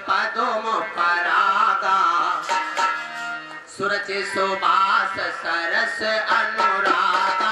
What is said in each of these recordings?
पदुम परागा सुरचि सुबास सरस अनुरागा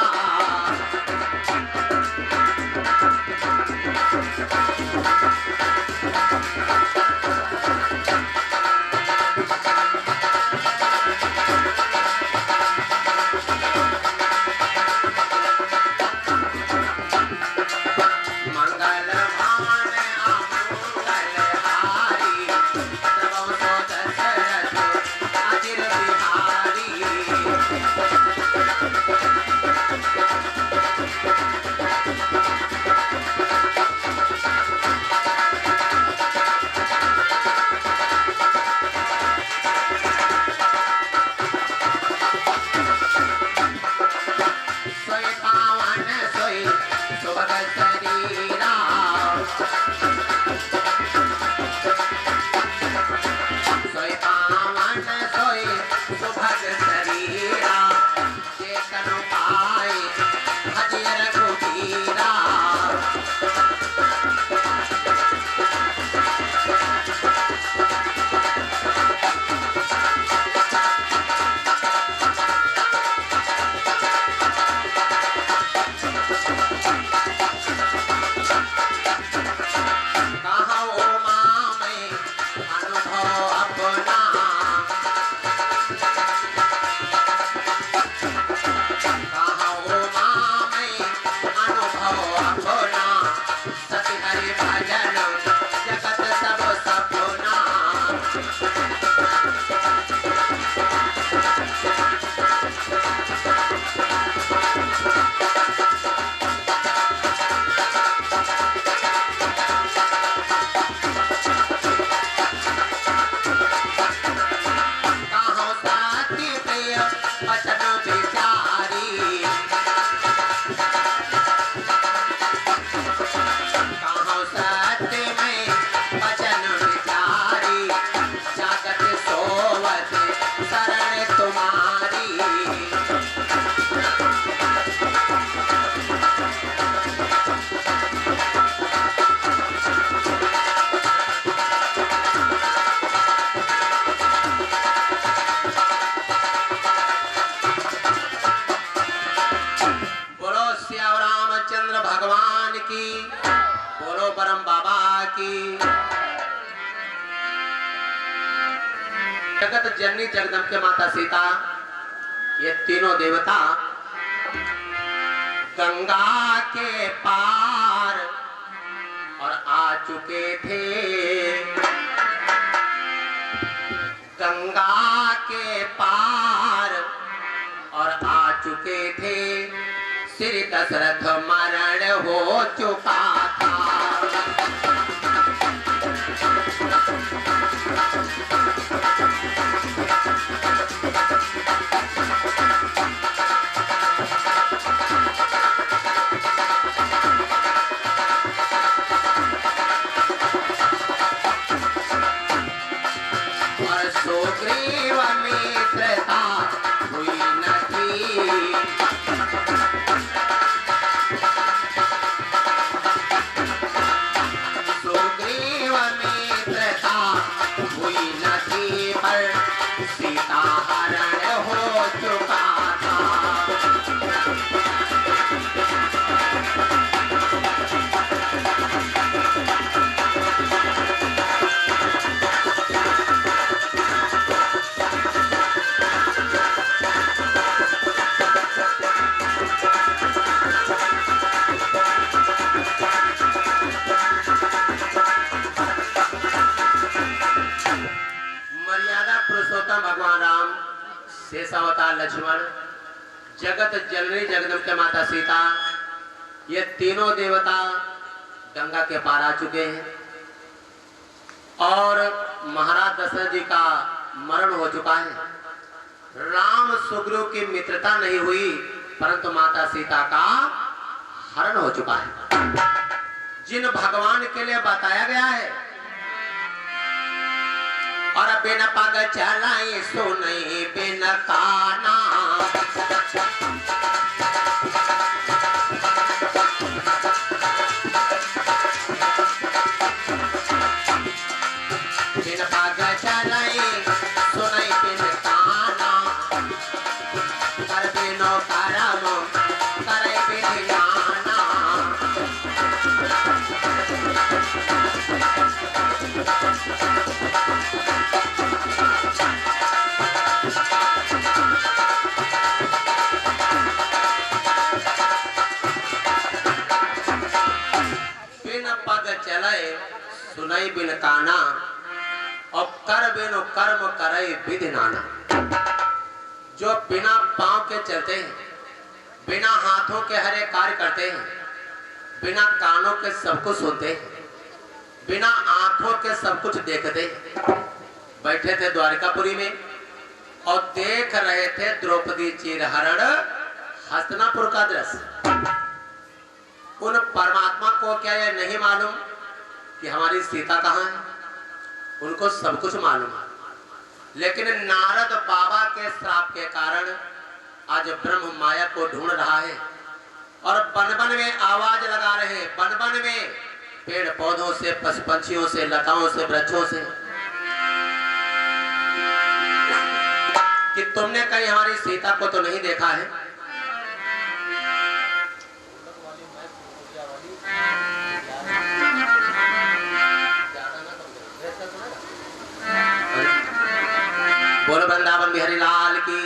जगत जननी जगदम्बे माता सीता ये तीनों देवता गंगा के पार और आ चुके थे। गंगा के पार और आ चुके थे। श्री दशरथ मरण हो चुका था। शेषावतार लक्ष्मण, जगत जननी जगदम्बे माता सीता, ये तीनों देवता गंगा के पार आ चुके हैं और महाराज दशरथ जी का मरण हो चुका है। राम सुग्रीव की मित्रता नहीं हुई परंतु माता सीता का हरण हो चुका है। जिन भगवान के लिए बताया गया है और बिन पग चलाई सुनई बिन काना, काना और कर बिनु कर्म करे विधि नाना। जो बिना पांव के चलते हैं, बिना हाथों के हरे कार्य करते हैं, बिना कानों के सब कुछ सुनते हैं, बिना आंखों के सब कुछ देखते हैं। बैठे थे द्वारिकापुरी में और देख रहे थे द्रौपदी चीरहरण हस्तिनापुर का दृश्य। उन परमात्मा को क्या यह नहीं मालूम कि हमारी सीता कहाँ है? उनको सब कुछ मालूम है, लेकिन नारद बाबा के श्राप के कारण आज ब्रह्म माया को ढूंढ रहा है और बन बन में आवाज लगा रहे हैं, बन बन में पेड़ पौधों से, पशु पंछियों से, लताओं से, वृक्षों से, कि तुमने कहीं हमारी सीता को तो नहीं देखा है। बोलो वृंदावन बिहारी लाल की।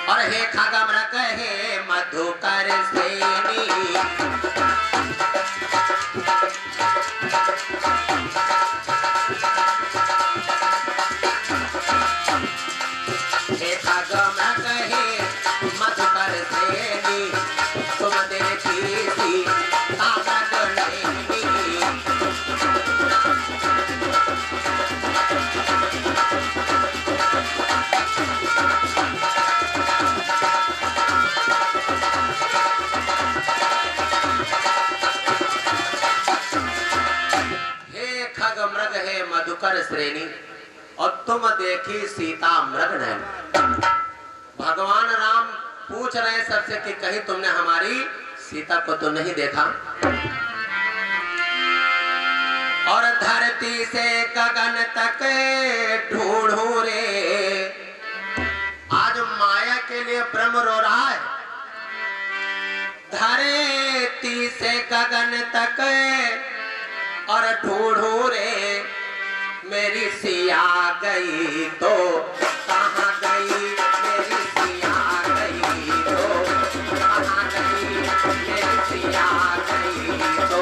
और हे खगमृग हे मधुकर सेनी, हे खगमृग हे मधुकर सेनी, तुम देखी सी ताकत लेनी। मधुकर श्रेणी और तुम देखी सीता मृग नयन। भगवान राम पूछ रहे सबसे कि कहीं तुमने हमारी सीता को तो नहीं देखा? और धरती से गगन तक ढूंढूं रे। आज माया के लिए ब्रह्म रो रहा है। धरती से गगन तक और ढूंढूं रे, मेरी सिया गई तो कहाँ गई? मेरी सिया गई तो कहाँ गई? मेरी सिया गई तो।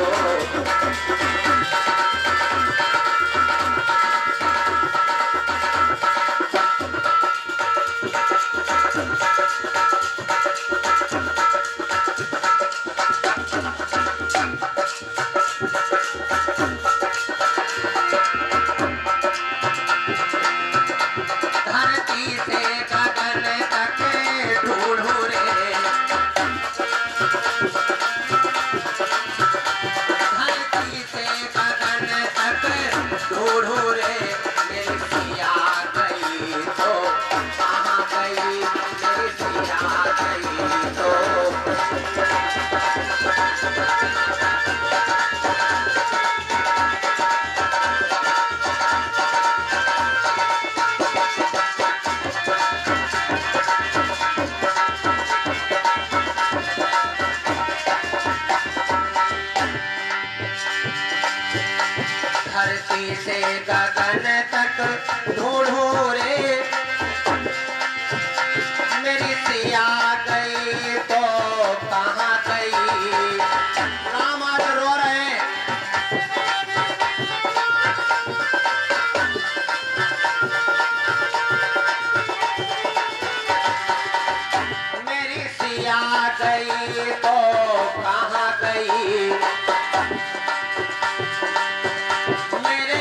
धरती से गगन तक ढूंढूं रे, मेरी सिया गई तो कहाँ गई? राम आज रो रहे हैं। मेरी सिया गई तो कहाँ गई? मेरे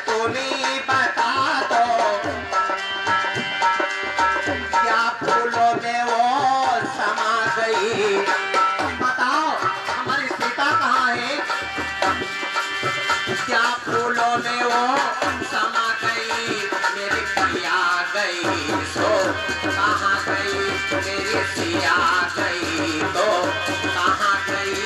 तुम्ही बता दो क्या फूलों में वो समा गई। बताओ हमारी सीता कहाँ है, क्या फूलों में वो समा गई। मेरी सिया गई तो कहाँ गई, मेरी सिया गई तो कहाँ गई।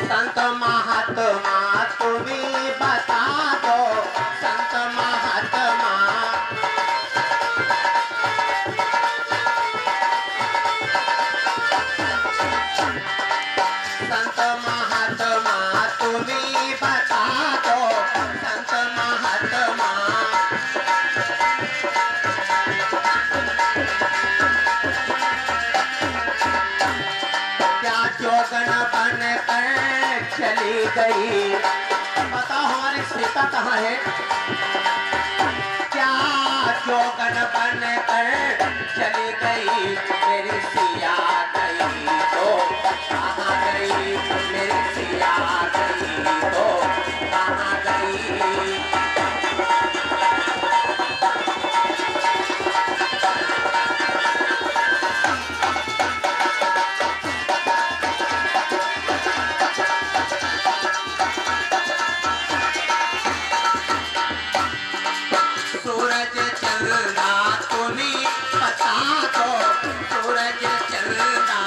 संत महात्मा तुम्ही बता दो, संत महात्मा संत महात्मा तुम्ही बता दो, संत महात्मा क्या जोगन बन कर चली गई। बताओ हमारी सीता कहाँ है, क्या जोगन बन कर चली गई। मेरी सिया गई तो कहाँ गई, मेरी सिया गई तो कहाँ गई। सूरज चलना तुम्ही बता दो, सूरज चलना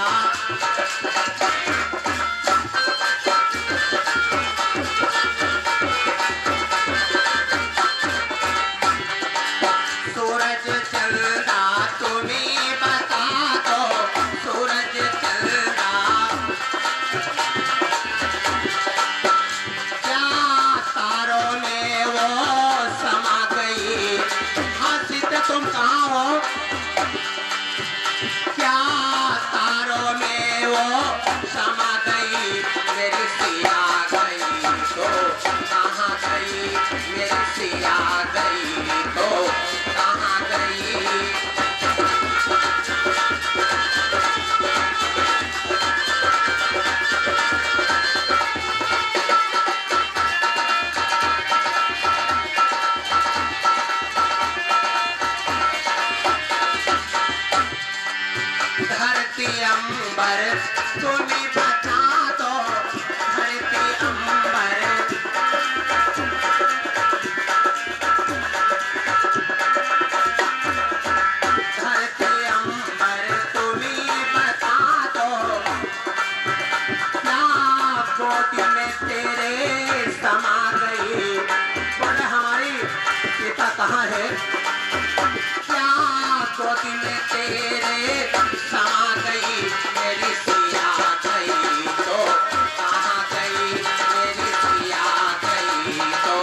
गोदी में तेरे समा गई। बोले हमारी सीता कहाँ है? क्या गोदी में तेरे समा गई, मेरी सिया गई तो कहाँ गई, मेरी सिया गई तो।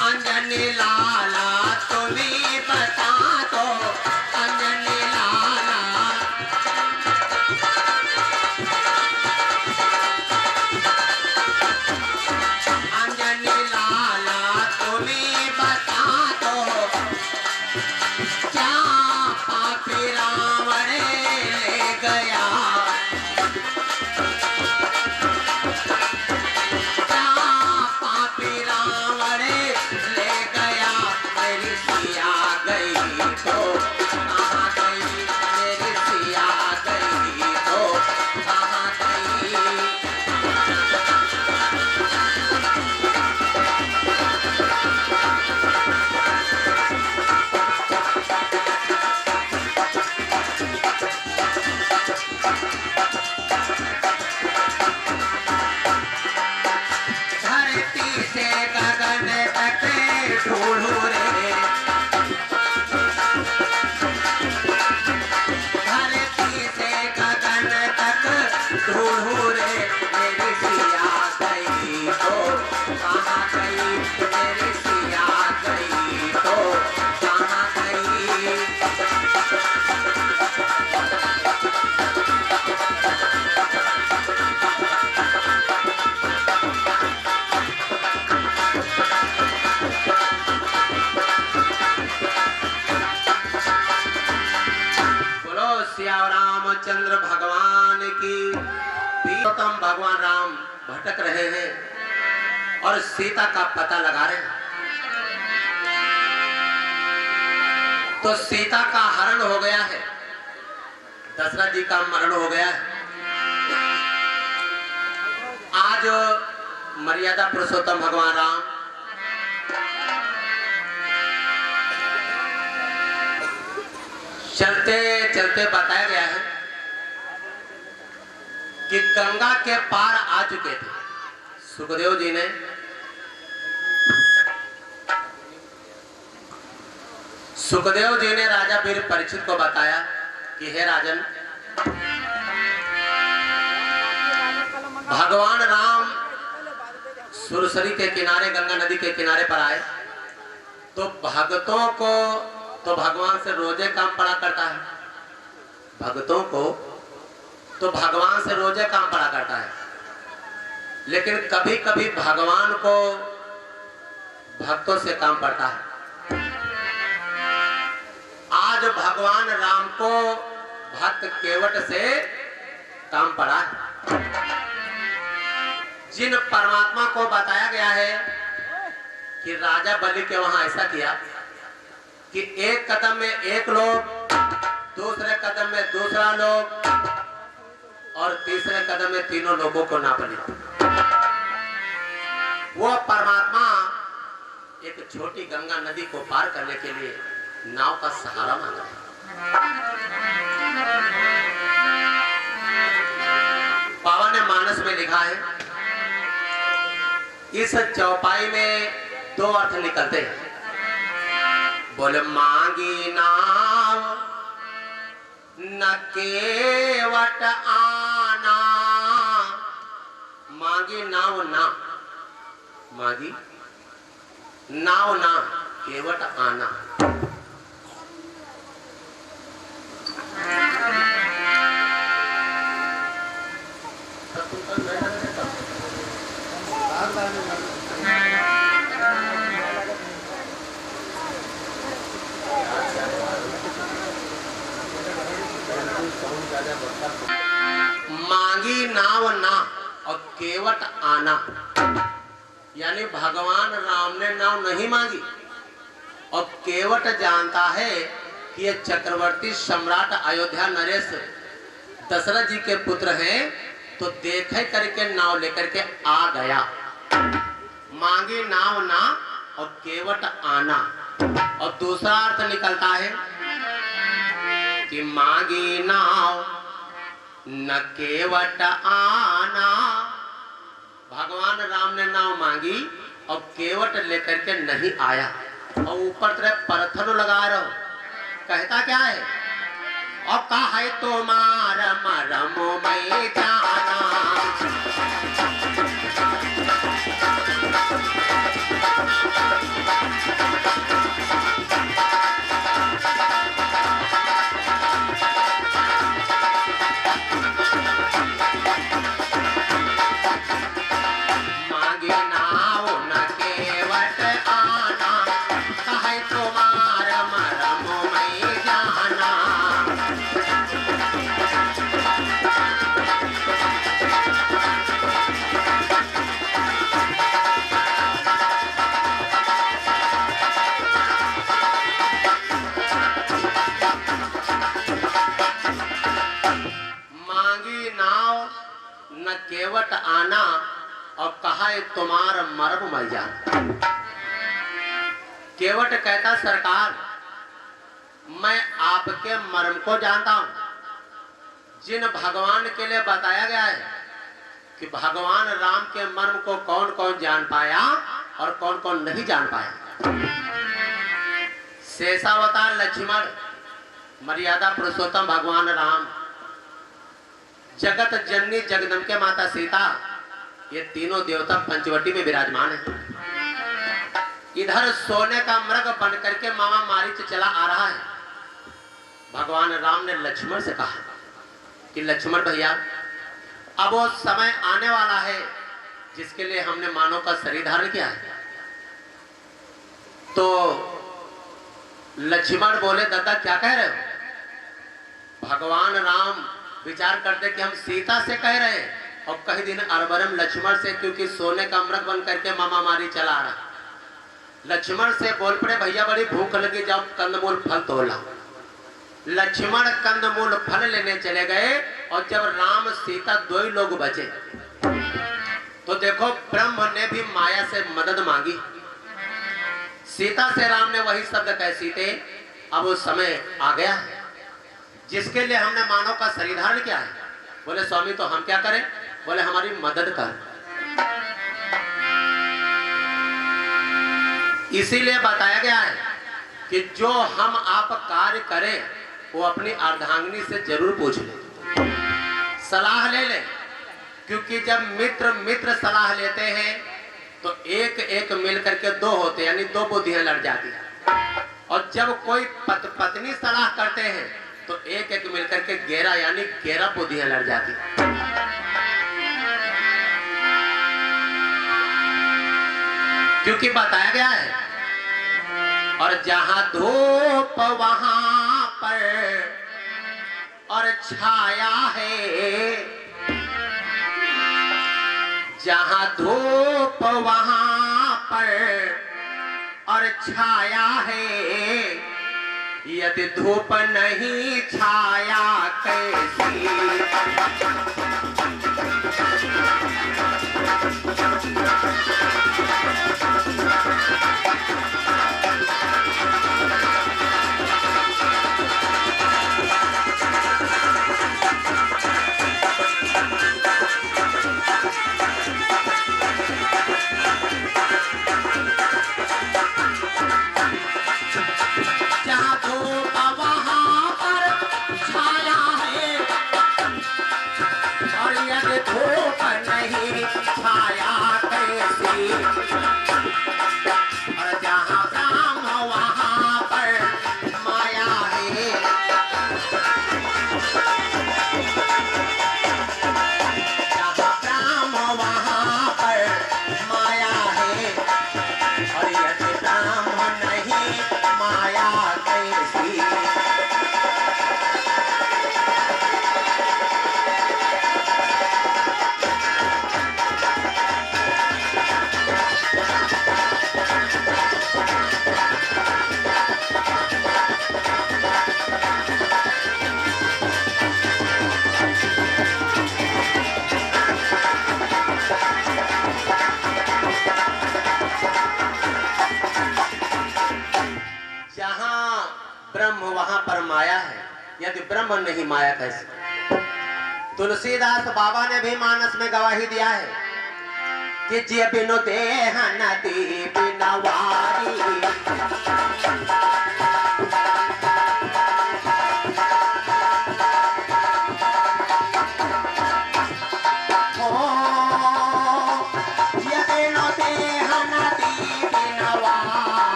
अंजनी लाला तुम्हें बता दो, अंजनी लाला। अंजनी लाला तुम्हें बता दो, क्या पापी रावण ले गया, क्या पापी रावण ले गया, मेरी सिया गई तो कहाँ गई, मेरी सिया गई तो कहाँ गई। धरती से गगन तक ढूंढू रे, धरती से गगन तक ढूंढू रे, मेरी सिया गई तो कहाँ गई, मेरी सिया गई तो कहाँ गई। बोलो सिया रामचंद्र भगवान की। प्रियतम भगवान राम भटक रहे हैं और सीता का पता लगा रहे हैं। तो सीता का हरण हो गया है, दशरथ जी का मरण हो गया है। आज मर्यादा पुरुषोत्तम भगवान राम चलते चलते बताया गया है कि गंगा के पार आ चुके थे। सुखदेव जी ने राजा वीर परीक्षित को बताया कि हे राजन, भगवान राम सुरसरी के किनारे, गंगा नदी के किनारे पर आए तो भक्तों को तो भगवान से रोजे काम पड़ा करता है, भक्तों को तो भगवान से रोजे काम पड़ा करता है, लेकिन कभी कभी भगवान को भक्तों से काम पड़ता है। आज भगवान राम को भक्त केवट से काम पड़ा है। जिन परमात्मा को बताया गया है कि राजा बलि के वहां ऐसा किया कि एक कदम में एक लोग, दूसरे कदम में दूसरा लोग और तीसरे कदम में तीनों लोगों को नाप लिया। वो परमात्मा एक छोटी गंगा नदी को पार करने के लिए नाव का सहारा मांगा। पावन मानस में लिखा है, इस चौपाई में दो अर्थ निकलते हैं। बोले मांगी नाव न केवट आना, मांगी नाव ना, मांगी नाव ना केवट आना। मांगी नाव ना और केवट आना, यानी भगवान राम ने नाव नहीं मांगी और केवट जानता है कि ये चक्रवर्ती सम्राट अयोध्या नरेश दशरथ जी के पुत्र हैं, तो देखे करके नाव लेकर के आ गया। मांगी नाव ना और केवट आना। और दूसरा अर्थ निकलता है कि मांगी नाव न केवट आना। भगवान राम ने नाव मांगी और केवट लेकर के नहीं आया। और ऊपर तरफ परथन लगा रहो, कहता क्या है? और कहे तुम्हार मरम में जाना। केवट आना और कहा तुम्हार मर्म मैं जान। केवट कहता सरकार, मैं आपके मर्म को जानता हूं। जिन भगवान के लिए बताया गया है कि भगवान राम के मर्म को कौन कौन जान पाया और कौन कौन नहीं जान पाया। शेषावतार लक्ष्मण, मर्यादा पुरुषोत्तम भगवान राम, जगत जननी जगदम्बे माता सीता, ये तीनों देवता पंचवटी में विराजमान है। इधर सोने का मृग बन करके मामा मारीच चला आ रहा है। भगवान राम ने लक्ष्मण से कहा कि लक्ष्मण भैया, अब वो समय आने वाला है जिसके लिए हमने मानव का शरीर धारण किया है। तो लक्ष्मण बोले, दादा क्या कह रहे हो? भगवान राम विचार करते कि हम सीता से कह रहे हैं और कहीं दिन अरबरम लक्ष्मण से, क्योंकि सोने का मृग बन करके मामा मारी चला आ रहा। लक्ष्मण से बोल पड़े, भैया बड़ी भूख लगी, जाओ कंदमूल फल तोड़ लाओ। लक्ष्मण कंदमूल फल लेने चले गए और जब राम सीता दो ही लोग बचे तो देखो ब्रह्म ने भी माया से मदद मांगी। सीता से राम ने वही शब्द कहे, सीते अब वो समय आ गया जिसके लिए हमने मानव का शरीर धारण किया है। बोले स्वामी तो हम क्या करें? बोले हमारी मदद कर। इसीलिए बताया गया है कि जो हम आप कार्य करें वो अपनी अर्धांगिनी से जरूर पूछ ले, सलाह ले ले। क्योंकि जब मित्र मित्र सलाह लेते हैं तो एक एक मिल करके दो होते, यानी दो बुद्धियां लड़ जाती हैं। और जब कोई पत्नी सलाह करते हैं तो एक एक मिलकर के 11 यानी 11 बुद्धियां लड़ जाती हैं। क्योंकि बताया गया है, और जहां धूप वहां पर और छाया है, जहां धूप वहां पर और छाया है, यदि धूप नहीं छाया कैसी। वहां पर माया है, यदि ब्रह्म नहीं माया कैसे? तुलसीदास बाबा ने भी मानस में गवाही दिया है कि जिय बिनु देह नदी बिनवारी,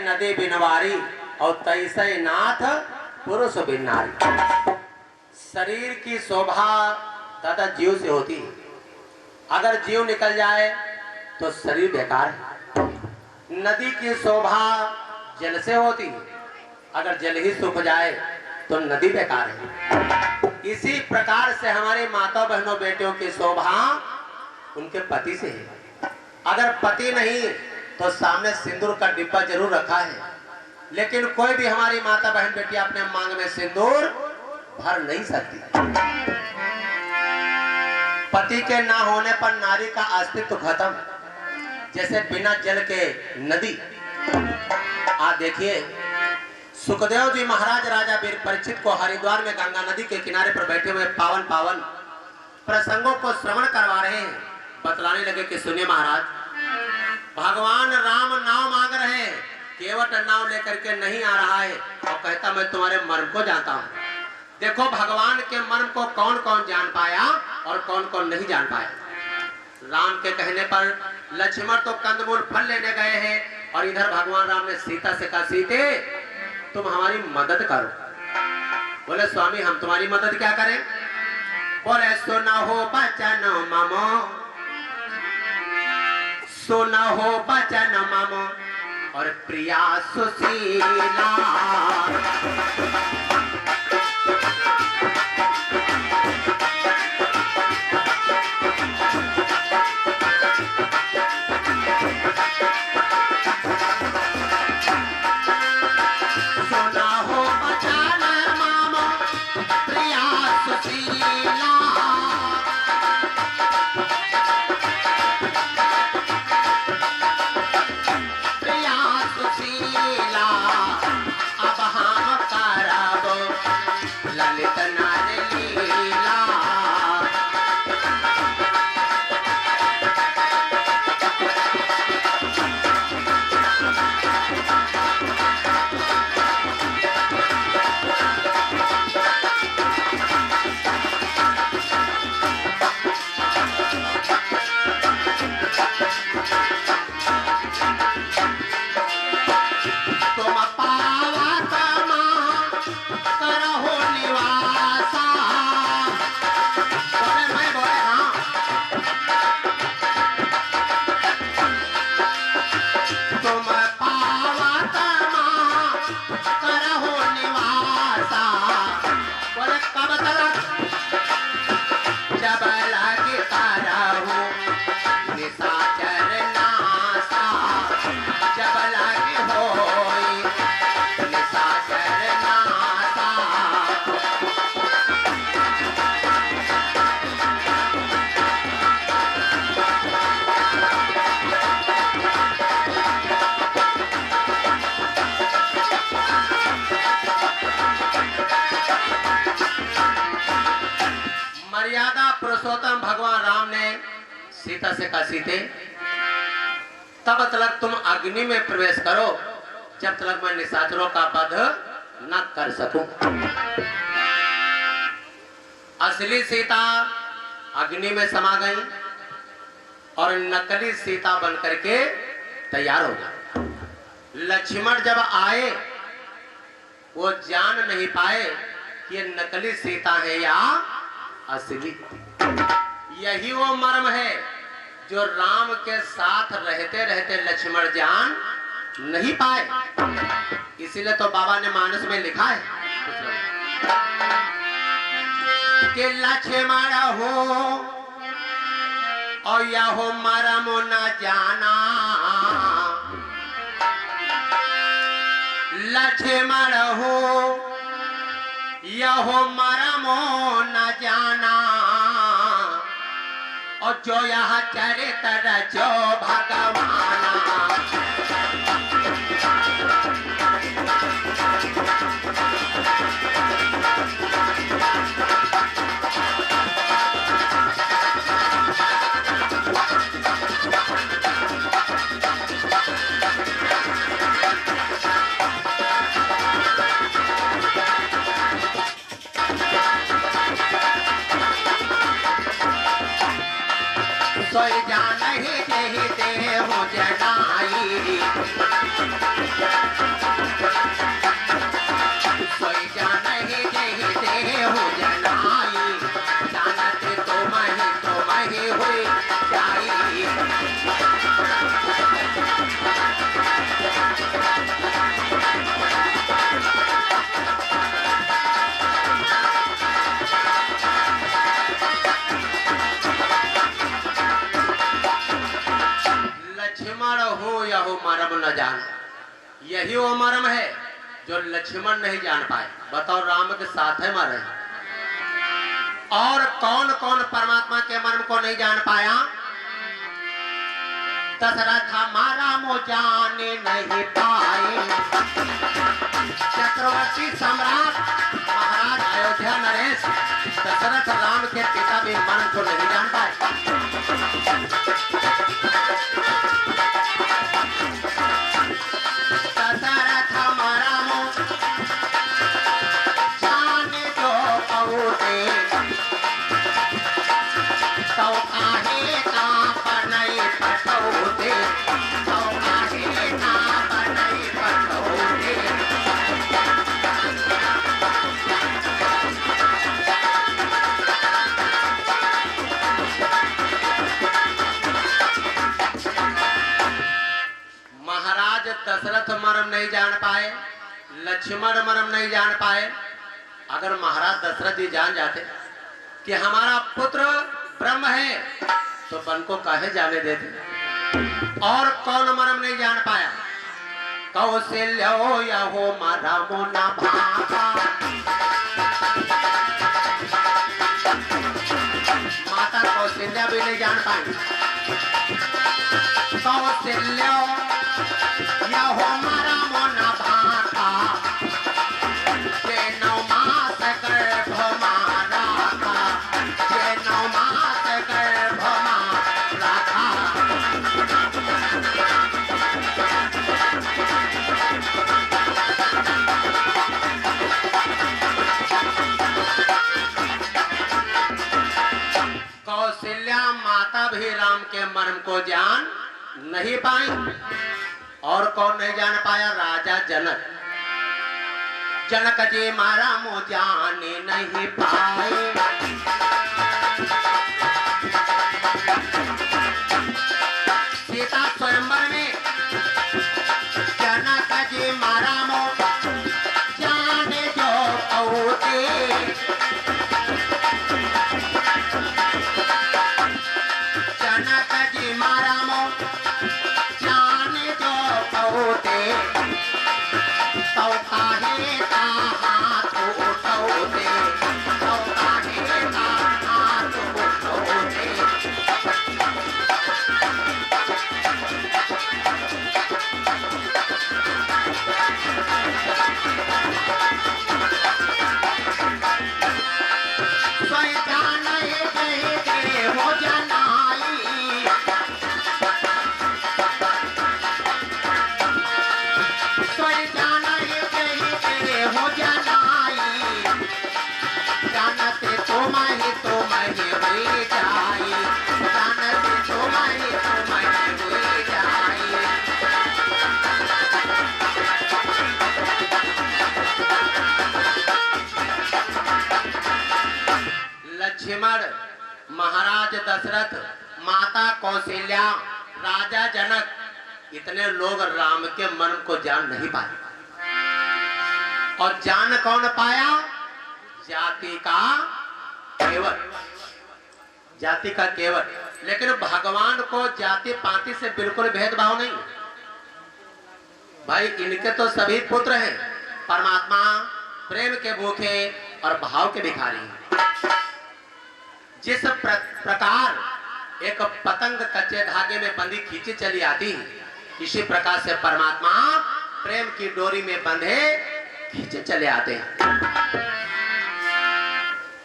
नदी बिनवारी और तैसे नाथ पुरुष बिन नारी। शरीर की शोभा दादा जीव से होती है, अगर जीव निकल जाए तो शरीर बेकार है। नदी की शोभा जल से होती है, अगर जल ही सूख जाए तो नदी बेकार है। इसी प्रकार से हमारे माता बहनों बेटियों की शोभा उनके पति से है। अगर पति नहीं तो सामने सिंदूर का डिब्बा जरूर रखा है, लेकिन कोई भी हमारी माता बहन बेटी अपने मांग में सिंदूर भर नहीं सकती। पति के ना होने पर नारी का अस्तित्व खत्म, जैसे बिना जल के नदी। आप देखिए सुखदेव जी महाराज राजा वीर परीक्षित को हरिद्वार में गंगा नदी के किनारे पर बैठे हुए पावन पावन प्रसंगों को श्रवण करवा रहे हैं। बतलाने लगे कि सुनिए महाराज, भगवान राम नाव मांग रहे हैं, केवट नाव लेकर के नहीं आ रहा है और कहता मैं तुम्हारे मर्म को जानता हूँ। देखो भगवान के मर्म को कौन कौन जान पाया और कौन कौन नहीं जान पाया। राम के कहने पर लक्ष्मण तो कंदमूल फल लेने गए हैं और इधर भगवान राम ने सीता से कहा सीते तुम हमारी मदद करो। बोले स्वामी हम तुम्हारी मदद क्या करें? बोले सुना हो बचन मामो, सुना हो बचन मामो और प्रिया सुशीला। पुरुषोत्तम भगवान राम ने सीता से कहा सीते तब तक तुम अग्नि में प्रवेश करो जब तक मैं निशाचरों का वध न कर सकूं। असली सीता अग्नि में समा गई और नकली सीता बन करके तैयार हो गई। लक्ष्मण जब आए वो जान नहीं पाए कि ये नकली सीता है या असली। यही वो मर्म है जो राम के साथ रहते रहते लक्ष्मण जान नहीं पाए। इसीलिए तो बाबा ने मानस में लिखा है के लक्ष्मण हो और यहो मरम न जाना, लक्ष्मण हो यहो मरम न जाना, और जो यह चरित्र जो भगवाना। सोई जान ही देते हो जनाई, सोई जान ही देते हो जनाई, जानत तुम ही हुई जाई। लक्ष्मण हो या हो मरम न जान, यही वो मरम है जो लक्ष्मण नहीं जान पाए। बताओ, राम के साथ है मरे, और कौन कौन परमात्मा के मर्म को नहीं जान पाया? दशरथ हमारा मो जाने नहीं पाए, चक्रवर्ती सम्राट महाराज अयोध्या नरेश दशरथ राम के पिता भी मर्म को नहीं जान पाए। दशरथ हमारा मो जाने जो पहुँचे, तो काहे का बनई पटौते, तो काहे का बनई पटौते। महाराज दशरथ मर्म नहीं जान पाए, लक्ष्मण मर्म नहीं जान पाए। अगर महाराज दशरथ जी जान जाते कि हमारा पुत्र ब्रह्म है, तो वन को काहे जाने देते। और कौन मर्म नहीं जान पाया? कौशल्य या हो मरम न भागा, माता कौशल्या भी नहीं जान पाई। कौशल्य या हो मरम न भागा, जे 9 मास गर्भ मारा था, जे 9 मास गर्भ मारा था। कौशल्या माता भी राम के मर्म को जान नहीं पाई। और कौन नहीं जान पाया? राजा जनक। जनक जी मारा मो जाने नहीं पाए। सीता स्वयंवर में जनक जी मारा मो जाने जो पहुँचे, जनक जी मारा मो जाने जो पहुँचे, तो काहे का हाथ उठौते, तो काहे का हाथ उठौते। सोई जाने देते हो जनाई, सोई जाने देते हो जनाई, जानते तुम ही हुई जाई, जानते तुम ही हुई जाई। लक्ष्मण, महाराज दशरथ, माता कौशल्या, राजा जनक, इतने लोग राम के मर्म को जान नहीं पाए। और जान कौन पाया? जाति का केवट, जाति का केवट। लेकिन भगवान को जाति पाति से बिल्कुल भेदभाव नहीं। भाई इनके तो सभी पुत्र हैं, परमात्मा प्रेम के भूखे और भाव के भिखारी हैं। जिस प्रकार एक पतंग कच्चे धागे में बंधी खींची चली आती, इसी प्रकार से परमात्मा प्रेम की डोरी में बंधे खींचे चले आते हैं।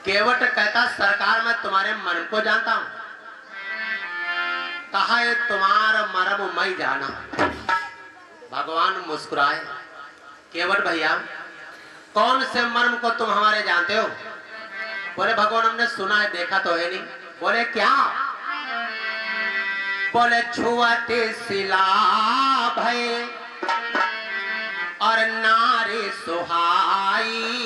केवट कहता सरकार मैं तुम्हारे मन को जानता हूं, कहा है तुम्हारा मर्म मैं जाना। भगवान मुस्कुराए, केवट भैया कौन से मर्म को तुम हमारे जानते हो? बोले भगवान हमने सुना है, देखा तो है नहीं। बोले क्या? बोले छुआते सिला भय और नारी सुहाई।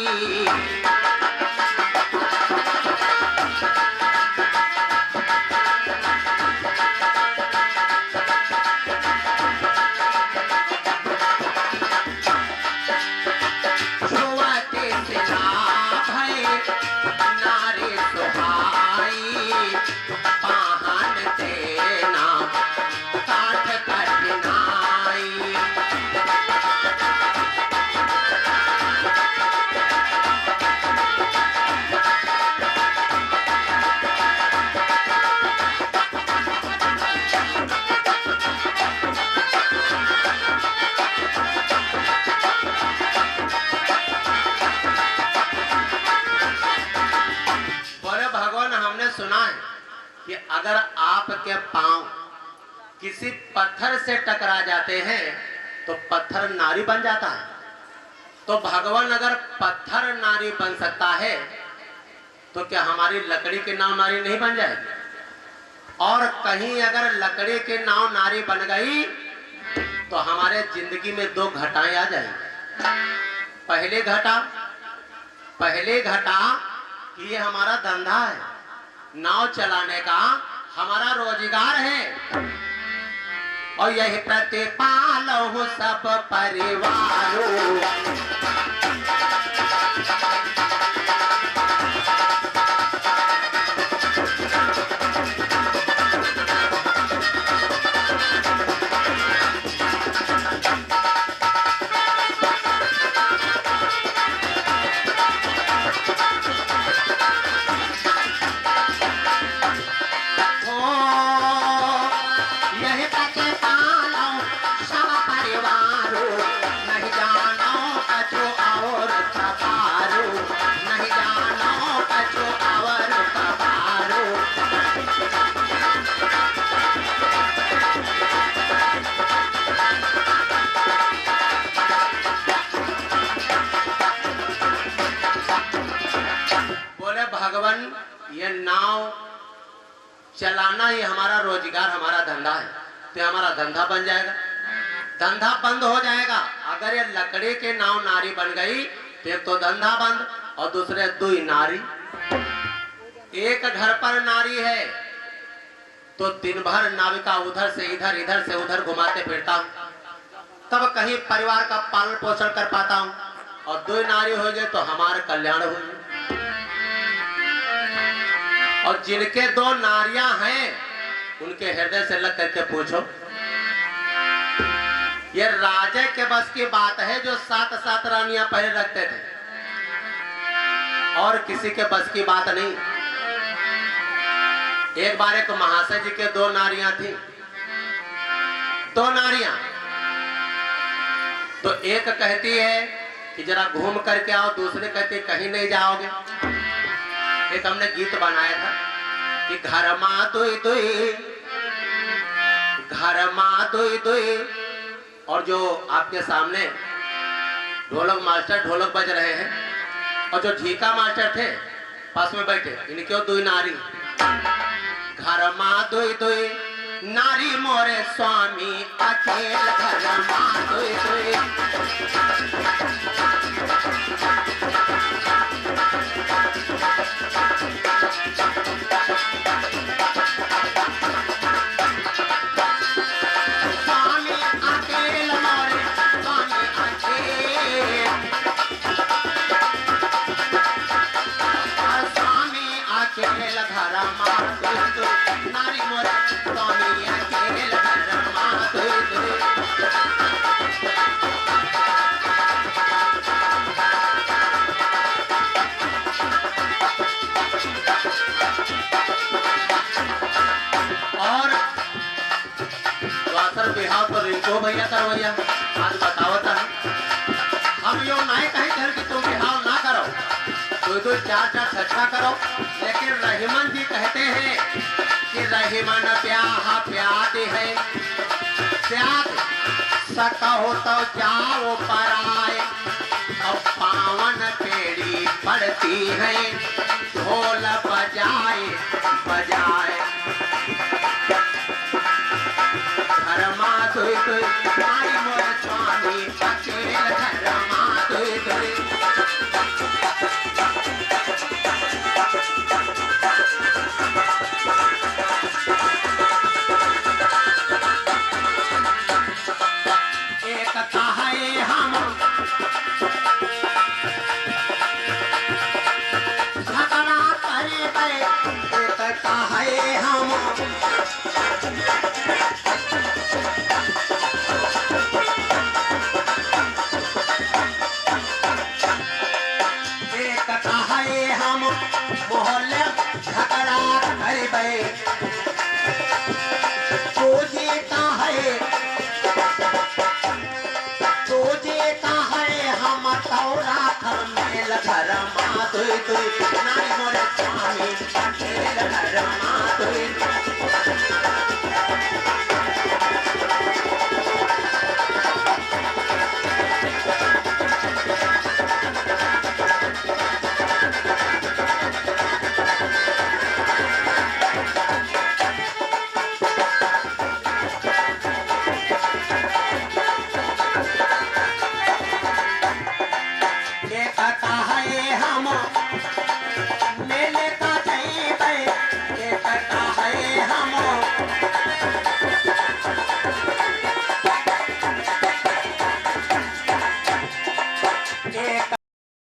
अगर आपके पांव किसी पत्थर से टकरा जाते हैं तो पत्थर नारी बन जाता है। तो भगवान अगर पत्थर नारी बन सकता है तो क्या हमारी लकड़ी की नाव नारी नहीं बन जाएगी? और कहीं अगर लकड़ी की नाव नारी बन गई तो हमारे जिंदगी में दो घटाएं आ जाएंगी। पहले घटा कि ये हमारा धंधा है, नाव चलाने का हमारा रोजगार है, और यही प्रतिपालो सब परिवारों। भगवान ये नाव चलाना ही हमारा रोजगार, हमारा धंधा है, तो हमारा धंधा बन जाएगा। धंधा बंद हो जाएगा अगर ये लकड़ी के नाव नारी बन गई तो एक तो धंधा बंद और दूसरे दुई नारी। एक घर पर नारी है तो दिन भर नाविका उधर से इधर, इधर से उधर घुमाते फिरता हूँ, तब कहीं परिवार का पालन पोषण कर पाता हूँ। और दो नारी हो गए तो हमारा कल्याण हो गया। और जिनके दो नारियां हैं उनके हृदय से लग करके पूछो, ये राजा के बस की बात है जो 7-7 रानियां पहले रखते थे, और किसी के बस की बात नहीं। एक बार एक महाशय जी के 2 नारियां थी, 2 नारियां। तो एक कहती है कि जरा घूम करके आओ, दूसरे कहते कहीं नहीं जाओगे। एक हमने गीत बनाया था कि घर माँ दुई दुई, घर माँ दुई दुई, और जो आपके सामने ढोलक मास्टर ढोलक बज रहे हैं और जो झीका मास्टर थे पास में बैठे, इनके 2 नारी। घर माँ दुई दुई नारी मोरे स्वामी अकेल, घर माँ दुई दुई। दोसर बिहाव तो रिंको भैया करवैया आज बतावत हम यो नहीं कहीं कर कि तुम बिहाव ना करो, दो चार चार छठा करो, लेकिन रहीमन जी कहते हैं कि रहीमन ब्याह प्याद है, प्याद सकहो तो जाओ पराए, अब पावन पेड़ी पड़ती है, ढोल बजाए बजाए धर्मा दुई दुई आई मोर स्वामी अकेल धर्मा दुई दुई। एक कहे हम झगड़ा करे गए, एक कहे हम मोहल्ले झगड़ा करे तुझे कहे हम तौरा कर मेल घर माधुई तुई नाई मोरे स्वामी अकेल घर माधुई।